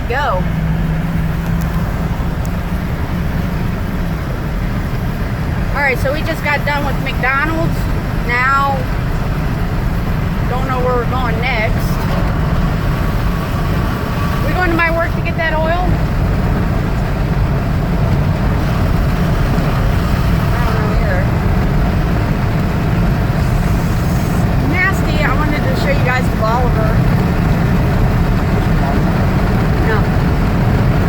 to go. Alright, so we just got done with McDonald's. Now, don't know where we're going next. We going to my work to get that oil? I don't know either. Nasty. I wanted to show you guys Bolivar. No,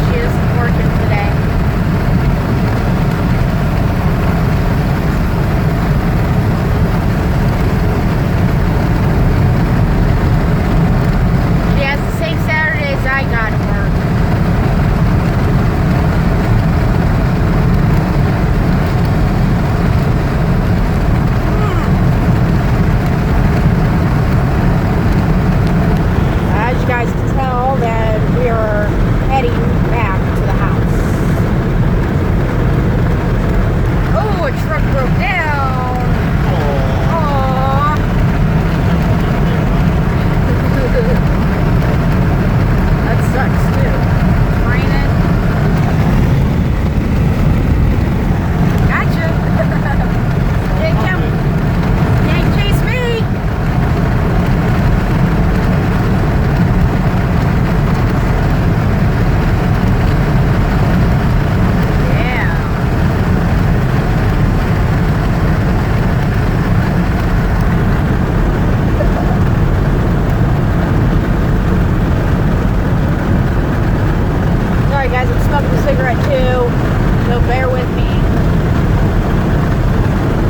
she isn't working today. She has the same Saturdays I got to work. As you guys can tell, that we are heading back to the house. Oh, a truck broke down. Aww. That sucks too. Raining. Gotcha. Can't chase me. Yeah. Sorry guys, I'm smoking a cigarette too, so bear with me.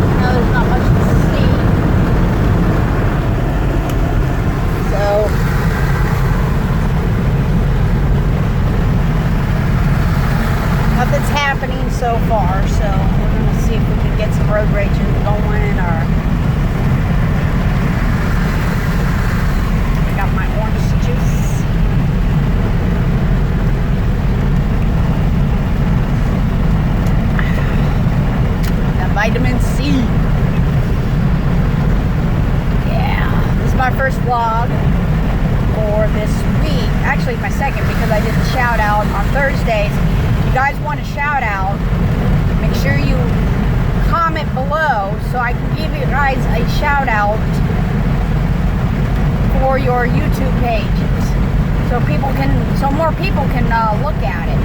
I know there's not much to see. So, nothing's happening so far, so we're going to see if we can get some road raging going, or I got my orange juice. That vitamin C. Yeah, this is my first vlog for this week. Actually, my second, because I did the shout out on Thursdays. If you guys want a shout out, make sure you comment below so I can give you guys a shout out for your YouTube pages, so more people can look at it.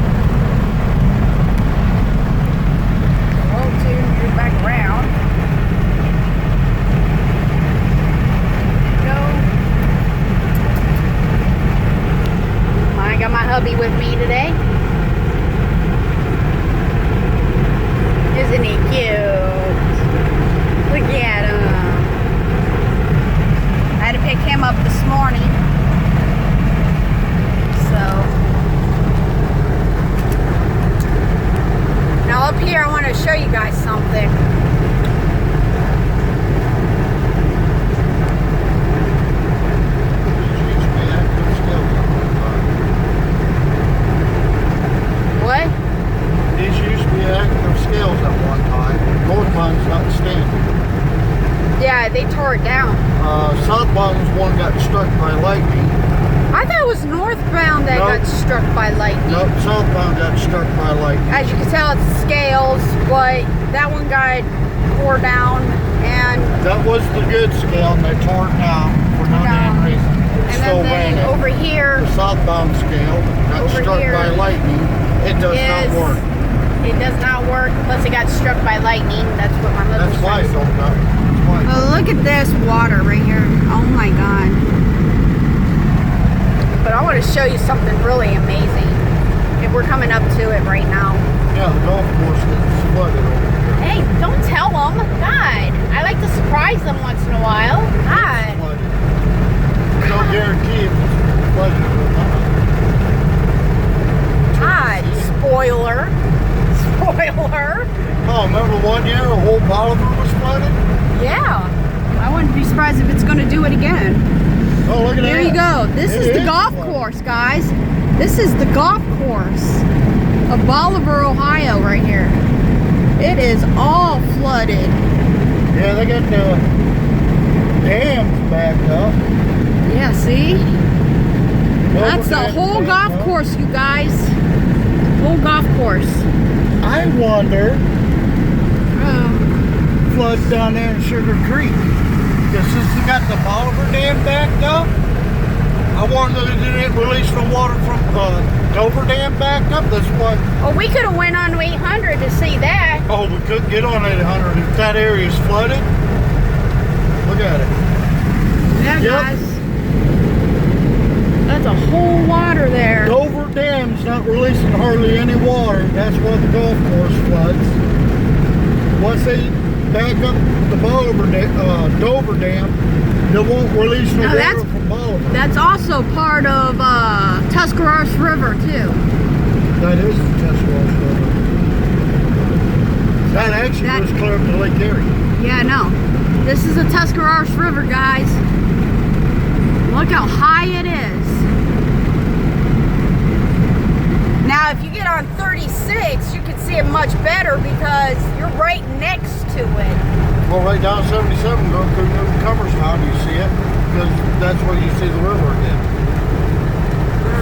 Roll to move back around. Go. I got my hubby with me today. Isn't he cute? Look at him. I had to pick him up this morning. So now up here I want to show you guys something. What? These used to be active scales at one time. Northbound's not standing. Yeah, they tore it down. Southbound's one got struck by lightning. I thought it was northbound that Nope. got struck by lightning. Nope, southbound got struck by lightning. As you can tell, it's scales, but that one got tore down, and That was the good scale, and they tore it down for no damn reason. It's still then raining. over here The southbound scale got Over struck here by lightning. It does not work. it does not work unless it got struck by lightning. That's what my mother That's why says. it don't got. That's why. Oh, look at this water right here. Oh my God. But I want to show you something really amazing. And we're coming up to it right now. Yeah, the golf course is flooded over here. Hey, don't tell them. God. I like to surprise them once in a while. God. Flooded. No guarantee if it's flooded or not. God. Spoiler. Spoiler. Oh, remember one year a whole Bolivar was flooded? Yeah. I wouldn't be surprised if it's going to do it again. Oh, look at that. There you go. This is the golf course, guys. This is the golf course of Bolivar, Ohio, right here. It is all flooded. Yeah, they got the dams backed up. Yeah, see? That's the whole golf course, you guys. Whole golf course. I wonder, Oh. floods down there in Sugar Creek. Because since they got the Bolivar Dam backed up, I wonder if they didn't release the water from Dover Dam backed up. That's why. Well, we could have went on 800 to see that. Oh, we couldn't get on 800 if that area is flooded. Look at it. Yeah, Yep. guys. That's a whole water there. Dover Dam's not releasing hardly any water. That's why the golf course floods. Once they back up the Dover Dam, they won't release no No, water that's- from Bolivar. That's also part of Tuscarawas River, too. That is the Tuscarawas River. That actually That- was clear up to Lake Erie. Yeah, I know. This is the Tuscarawas River, guys. Look how high it is. Now, if you get on 36, you can see it much better because you're right next to it. Well, right down 77, going through New Coverstown, you see it, because that's where you see the river again.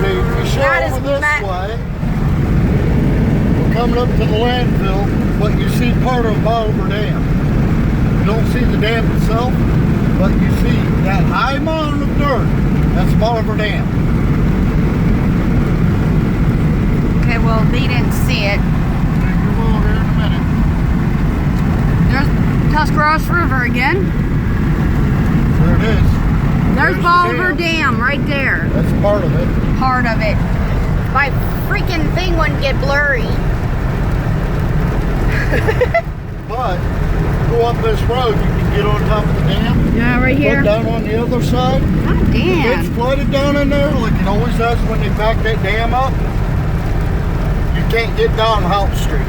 See, if you show That is over this ma- way, we're coming up to the landfill, but you see part of Bolivar Dam. You don't see the dam itself, but you see that high mound of dirt. That's Bolivar Dam. Okay, well, they didn't see it. You will here in a minute. There's Tuscarawas River again. There it is. There's the Bolivar dam. Dam right there. That's part of it. Part of it. My freaking thing wouldn't get blurry. But go up this road, you can get on top of the dam. Yeah, right Look down on the other side. Oh, It's damn. flooded down in there like it always does when they back that dam up. You can't get down Hout Street.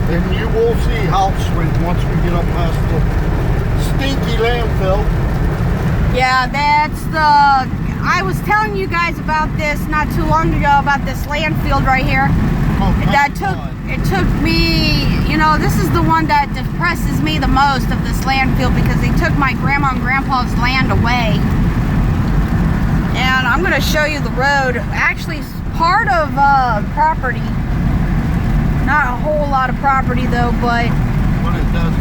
And you will see Hout Street once we get up past the stinky landfill. Yeah, that's the... I was telling you guys about this not too long ago, about this landfill right here. Oh, It took me, you know, this is the one that depresses me the most of this landfill because they took my grandma and grandpa's land away. And I'm going to show you the road. Actually, it's part of property. Not a whole lot of property though, but it does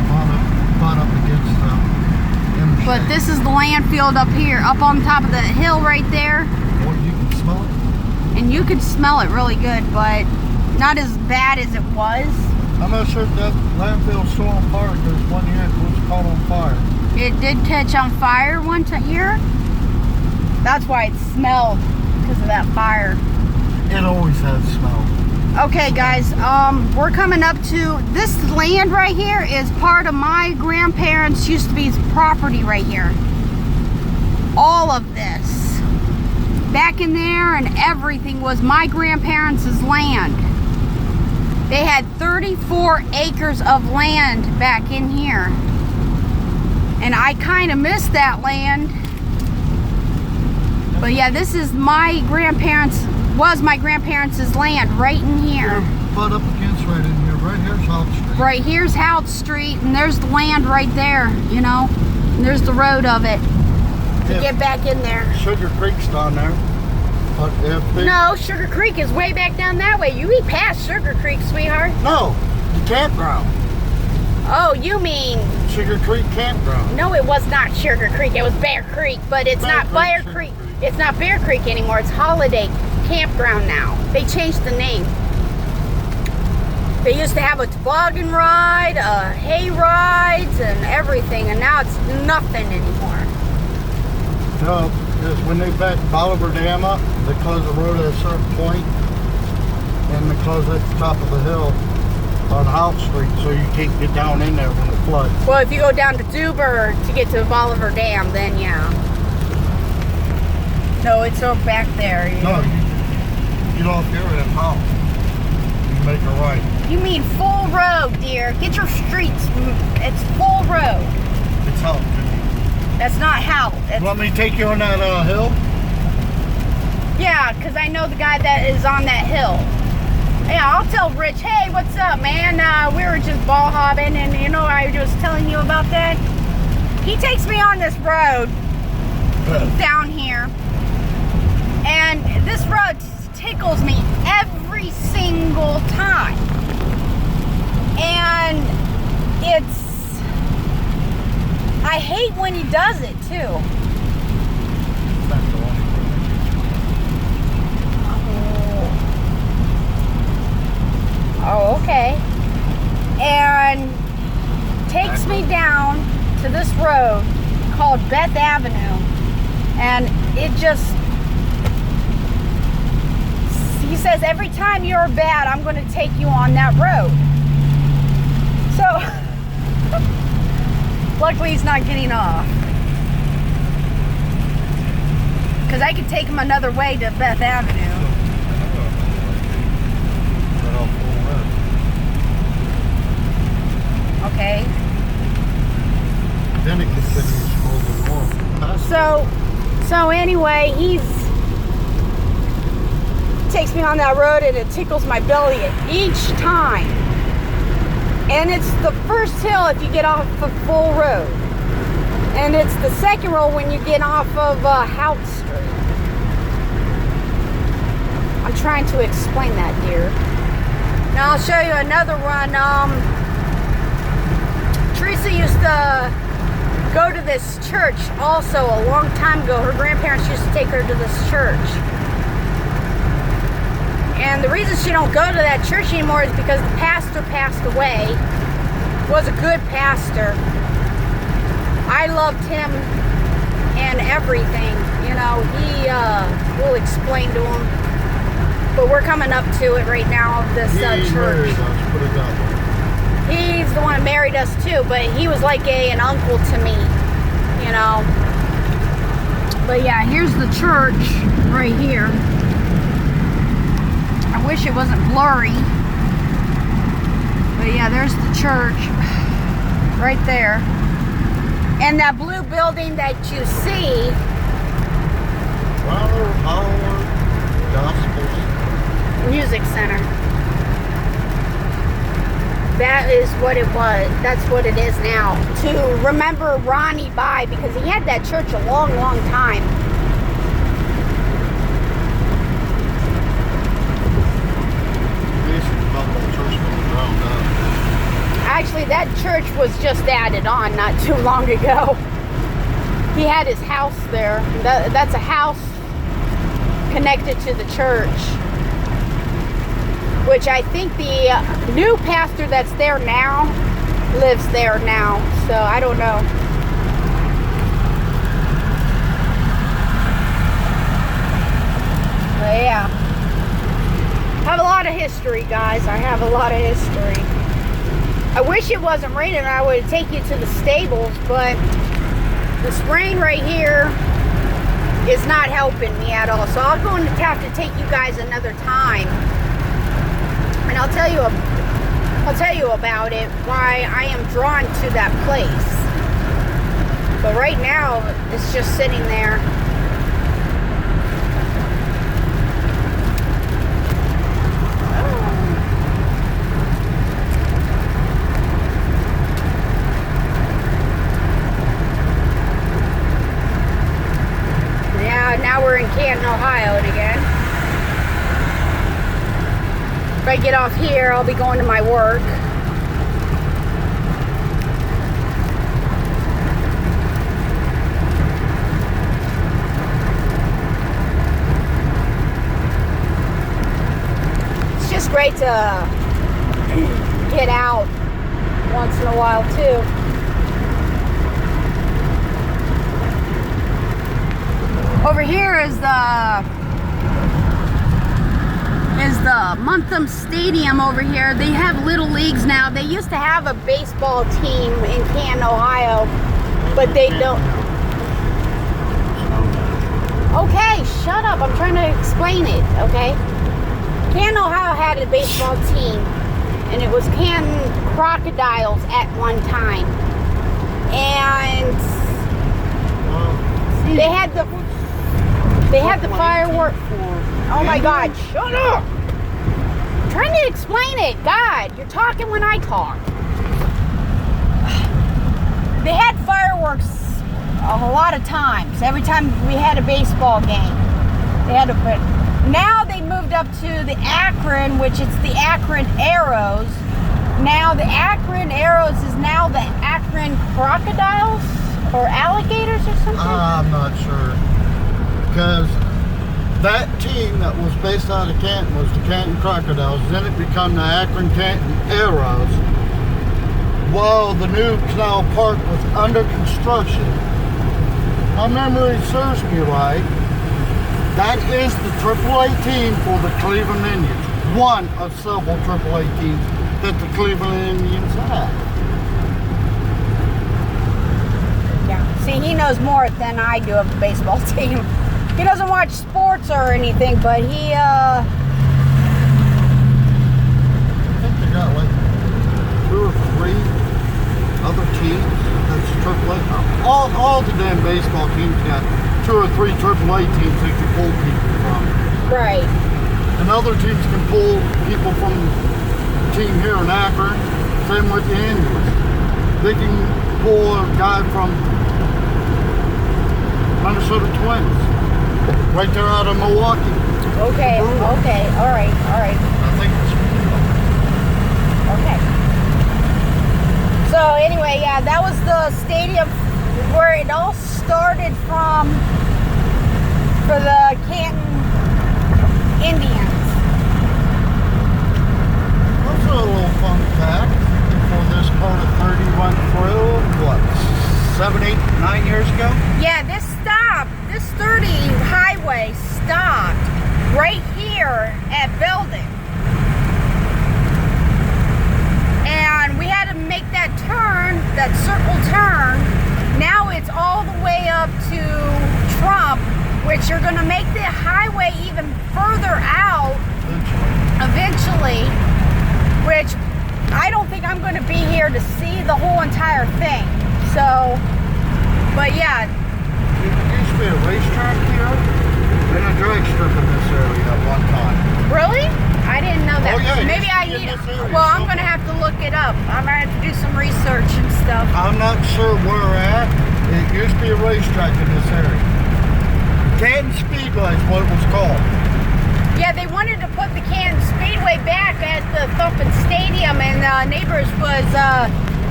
butt up against the interstate. but this is the landfill up here, up on top of the hill right there. Well, you can smell it. And you could smell it really good, but not as bad as it was. I'm not sure if that landfill's still on fire because one year it was caught on fire. It did catch on fire one year. That's why it smelled, because of that fire. It always has smell. Okay, guys, we're coming up to this land right here is part of my grandparents' used to be property right here. All of this. Back in there and everything was my grandparents' land. They had 34 acres of land back in here. And I kind of missed that land. But yeah, this is my grandparents' land right in here. Butt up against right in here. Right here's Hout Street. Right here's Hout Street, and there's the land right there, you know. And there's the road of it to Yeah. get back in there. Sugar Creek's down there. But if they... No, Sugar Creek is way back down that way. You be past Sugar Creek, sweetheart. No, the campground. Oh, you mean... Sugar Creek Campground. No, it was not Sugar Creek. It was Bear Creek, but it's Bear not Creek, Bear Sugar Creek. Creek. It's not Bear Creek anymore. It's Holiday Campground now. They changed the name. They used to have a toboggan ride, hay rides, and everything, and now it's nothing anymore. No, because when they backed Bolivar Dam up, they closed the road at a certain point, and they closed at the top of the hill on Hout Street, so you can't get down in there when it floods. Well, if you go down to Duber to get to Bolivar Dam, then yeah. No, it's over back there. No, you get off here at Hout. You make a right. You mean full road, dear. Get your streets. It's full road. It's Hout. That's not how. You want me to take you on that hill? Yeah, because I know the guy that is on that hill. Yeah, I'll tell Rich, hey, what's up, man? We were just ball hopping, and you know, I was telling you about that. He takes me on this road down here, And this road tickles me every single time. And I hate when he does it too. Oh, okay. And takes me down to this road called Beth Avenue. And it just, he says, every time you're bad, I'm going to take you on that road. So, luckily he's not getting off. Because I could take him another way to Beth Avenue. Okay. Then it continues further north. So anyway, takes me on that road and it tickles my belly each time. And it's the first hill if you get off of Full Road. And it's the second road when you get off of Hout Street. I'm trying to explain that, dear. Now I'll show you another one. Teresa used to go to this church also a long time ago. Her grandparents used to take her to this church. And the reason she don't go to that church anymore is because the pastor passed away. Was a good pastor. I loved him and everything. You know, he will explain to him. But we're coming up to it right now, this church. Put it that way. He's the one that married us too, but he was like an uncle to me, you know. But yeah, here's the church right here. I wish it wasn't blurry. But yeah, there's the church right there. And that blue building that you see. Flower Power Gospel Music Center. That is what it was. That's what it is now. To remember Ronnie by, because he had that church a long, long time. Actually, that church was just added on not too long ago. He had his house there. That's a house connected to the church. Which I think the new pastor that's there now lives there now. So I don't know. But yeah. I have a lot of history, guys. I have a lot of history. I wish it wasn't raining. I would take you to the stables, but this rain right here is not helping me at all. So I'm going to have to take you guys another time. And I'll tell you about it, why I am drawn to that place. But right now, it's just sitting there. Yeah, now we're in Canton, Ohio again. If I get off here, I'll be going to my work. It's just great to get out once in a while too. Over here is the Muntham Stadium over here. They have little leagues now. They used to have a baseball team in Canton, Ohio, but they don't. Okay, shut up. I'm trying to explain it, okay? Canton, Ohio had a baseball team, and it was Canton Crocodiles at one time. And they had the fireworks. Oh my God, shut up! I'm trying to explain it. God, you're talking when I talk. They had fireworks a lot of times, every time we had a baseball game. They had to put. Now they moved up to the Akron, which it's the Akron Arrows. Now the Akron Arrows is now the Akron Crocodiles or Alligators or something. I'm not sure. Because that team that was based out of Canton was the Canton Crocodiles. Then it became the Akron Canton Arrows. While the new Canal Park was under construction, my memory serves me right, that is the AAA team for the Cleveland Indians. One of several AAA teams that the Cleveland Indians have. Yeah. See, he knows more than I do of the baseball team. He doesn't watch sports or anything, but he, I think they got like 2 or 3 other teams that's AAA. All the damn baseball teams got 2 or 3 AAA teams they can pull people from. right. And other teams can pull people from the team here in Akron. Same with the Indians. They can pull a guy from Minnesota Twins. Right there out of Milwaukee. Okay, okay, all right. I think it's Okay. So anyway, yeah, that was the stadium where it all started from for the Canton Indians. also a little fun fact for this part of 30 went through, what, 7, 8, 9 years ago? Yeah, this 30 highway stopped right here at Belden. And we had to make that turn, that circle turn. Now it's all the way up to Trump, which you're going to make the highway even further out eventually, which I don't think I'm going to be here to see the whole entire thing. So, but yeah. There used to be a racetrack here and a drag strip in this area at one time. Really? I didn't know that. Oh, yeah, Maybe I need. Well, I'm going to have to look it up. I'm going to have to do some research and stuff. I'm not sure where we're at. It used to be a racetrack in this area. Canton Speedway is what it was called. Yeah, they wanted to put the Canton Speedway back at the Thumpin' Stadium, and neighbors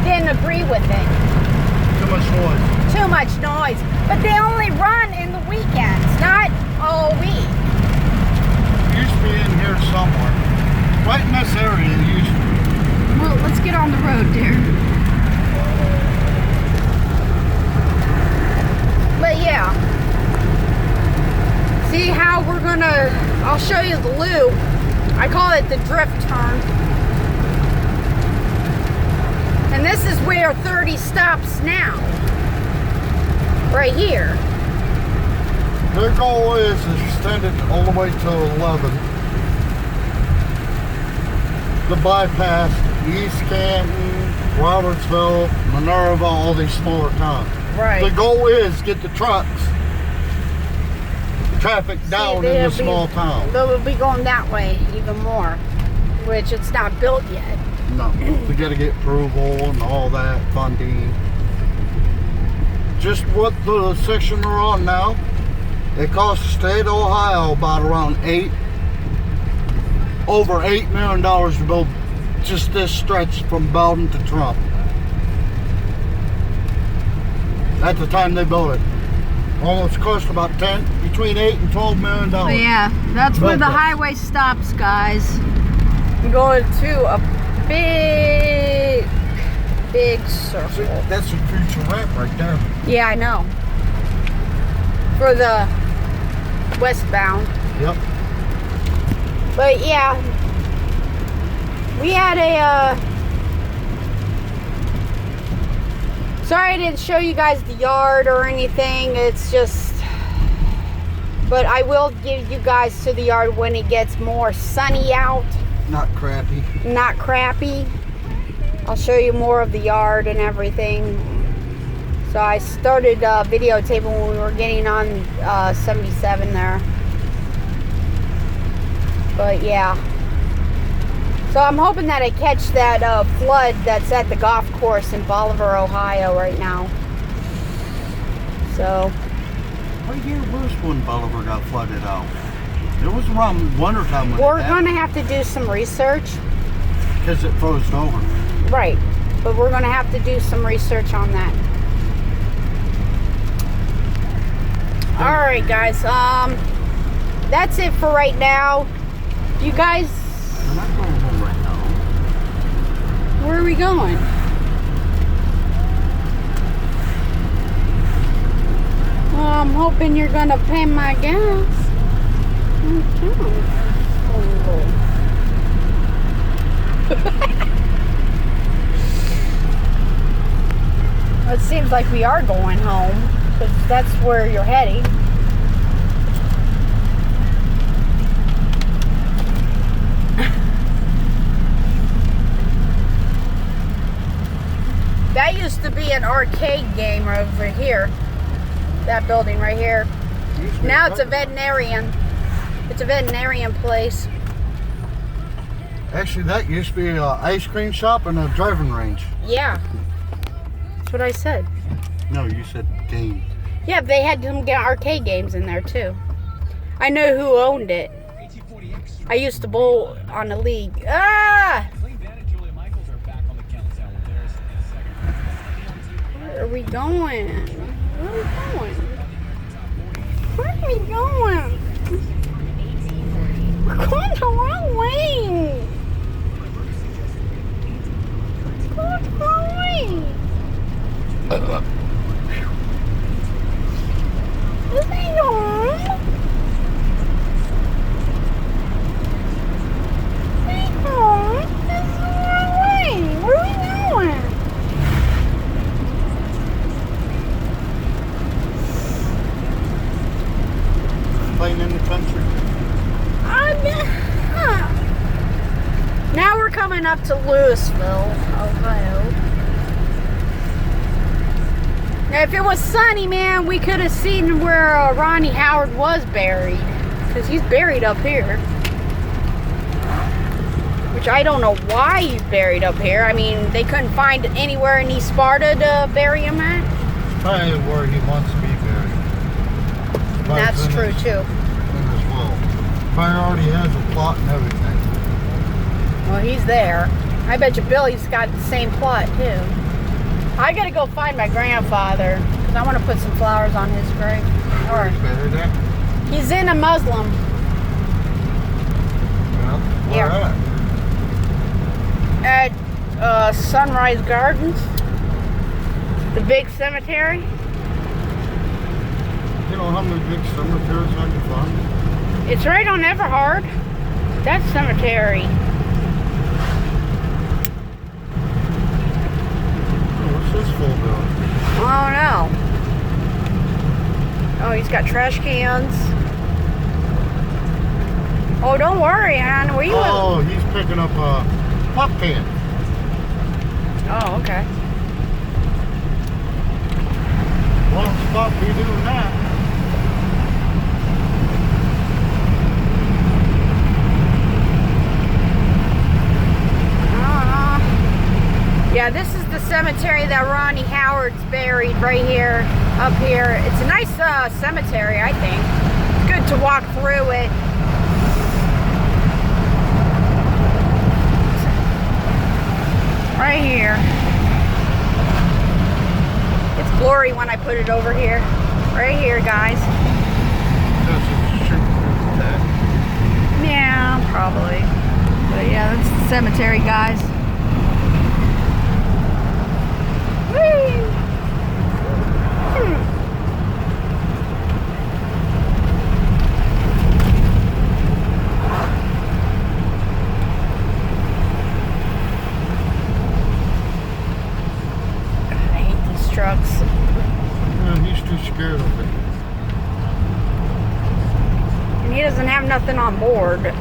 didn't agree with it. Too much noise. Too much noise. But they only run in the weekends, not all week. It used to be in here somewhere. Right in this area it used to be. Well, let's get on the road, dear. But yeah. See how we're gonna, I'll show you the loop. I call it the drift turn. And this is where 30 stops now. Right here. Their goal is extended all the way to 11. The bypass East Canton, Robertsville, Minerva, all these smaller towns. Right. The goal is get the trucks, traffic down in the small towns. They'll be going that way even more, which it's not built yet. No, we got to get approval and all that funding. Just what the section we're on now, it costs the state of Ohio about around over $8 million to build just this stretch from Belden to Trump. At the time they built it, almost cost about between $8 and $12 million. But yeah, that's where the highway stops, guys. I'm going to a big circle. That's a future ramp right there. Yeah, I know. For the westbound. Yep. But yeah, we had a, sorry I didn't show you guys the yard or anything. It's just, but I will give you guys to the yard when it gets more sunny out. Not crappy. Not crappy. I'll show you more of the yard and everything. So I started videotaping when we were getting on 77 there. But yeah. So I'm hoping that I catch that flood that's at the golf course in Bolivar, Ohio right now. So. What year was when Bolivar got flooded out? It was around wintertime when We're going to have to do some research. because it froze over. Right. But we're going to have to do some research on that. All right, guys. That's it for right now. You guys, I'm not going home right now. where are we going? Well, I'm hoping you're going to pay my gas. It seems like we are going home, because that's where you're heading. That used to be an arcade game over here. That building right here. Now it's a veterinarian. It's a veterinarian place. Actually, that used to be an ice cream shop and a driving range. Yeah. That's what I said. No, you said game. Yeah, they had some arcade games in there too. I know who owned it. I used to bowl on the league. Ah! Where are we going? Where are we going? Where are we going? We're going the wrong way. We're going the wrong way. This ain't home. This ain't home. This is the wrong way. Where are we going? Playing in the country. Now we're coming up to Louisville, Ohio. Now, if it was sunny, man, we could have seen where Ronnie Howard was buried. Because he's buried up here. Which I don't know why he's buried up here. I mean, they couldn't find anywhere in East Sparta to bury him at. It's probably where he wants to be buried. That's true, too. In his will. Probably already has a plot and everything. Well, he's there. I bet you Billy's got the same plot, too. I gotta go find my grandfather, because I want to put some flowers on his grave. Or He's buried at? he's in a Muslim. Well, where Yeah. at? At Sunrise Gardens. The big cemetery. You know how many big cemeteries I can find? It's right on Everhard. That cemetery. What's this full bill? Oh no. Oh, he's got trash cans. Oh, don't worry, hon. Where you? Oh, he's picking up a pop can. Oh, okay. Well, stop me doing that. Yeah, this is the cemetery that Ronnie Howard's buried right here, up here. It's a nice cemetery, I think. It's good to walk through it. Right here. It's blurry when I put it over here. Right here, guys. Yeah, probably. But yeah, that's the cemetery, guys. I hate these trucks. Yeah, he's too scared of it. And he doesn't have nothing on board.